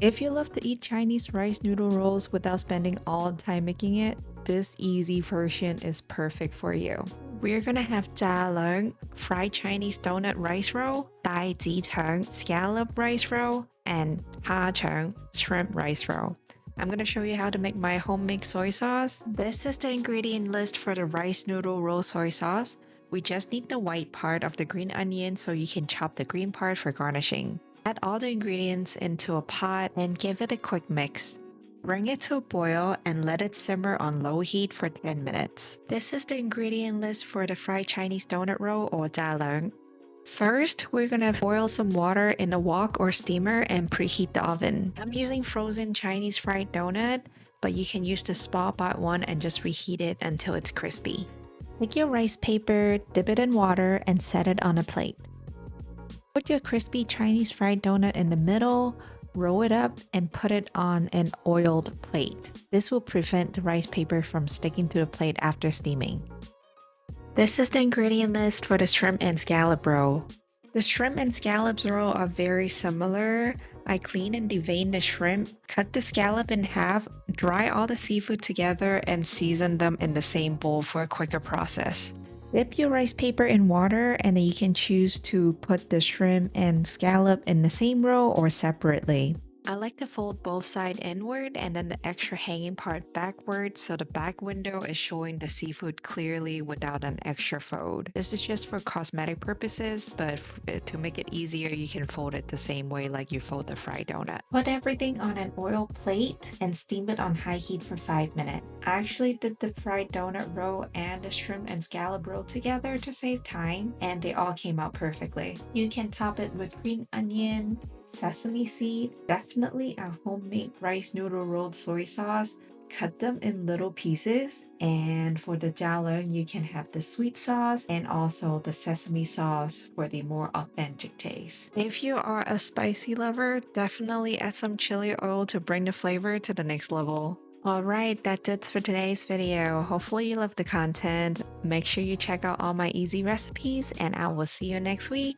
If you love to eat Chinese rice noodle rolls without spending all the time making it, this easy version is perfect for you. We're gonna have Zhaliang, fried Chinese donut rice roll, 带子蝦腸 scallop rice roll, and 蝦腸 shrimp rice roll. I'm gonna show you how to make my homemade soy sauce. This is the ingredient list for the rice noodle roll soy sauce. We just need the white part of the green onion so you can chop the green part for garnishing. Add all the ingredients into a pot and give it a quick mix. Bring it to a boil and let it simmer on low heat for 10 minutes. This is the ingredient list for the fried Chinese donut roll or Zhaliang. First, we're gonna boil some water in a wok or steamer and preheat the oven. I'm using frozen Chinese fried donut, but you can use the spot-bought one and just reheat it until it's crispy. Take your rice paper, dip it in water, and set it on a plate. Put your crispy Chinese fried donut in the middle, roll it up, and put it on an oiled plate. This will prevent the rice paper from sticking to the plate after steaming. This is the ingredient list for the shrimp and scallop roll. The shrimp and scallops roll are very similar. I clean and devein the shrimp, cut the scallop in half, dry all the seafood together, and season them in the same bowl for a quicker process. Dip your rice paper in water and then you can choose to put the shrimp and scallop in the same row or separately. I like to fold both sides inward and then the extra hanging part backward so the back window is showing the seafood clearly without an extra fold. This is just for cosmetic purposes, but to make it easier, you can fold it the same way like you fold the fried donut. Put everything on an oil plate and steam it on high heat for 5 minutes. I actually did the fried donut roll and the shrimp and scallop roll together to save time, and they all came out perfectly. You can top it with green onion, sesame seed, definitely a homemade rice noodle rolled soy sauce. Cut them in little pieces, and for the Zhaliang you can have the sweet sauce and also the sesame sauce for the more authentic taste. If you are a spicy lover, definitely add some chili oil to bring the flavor to the next level. Alright, that's it for today's video. Hopefully you love the content. Make sure you check out all my easy recipes and I will see you next week.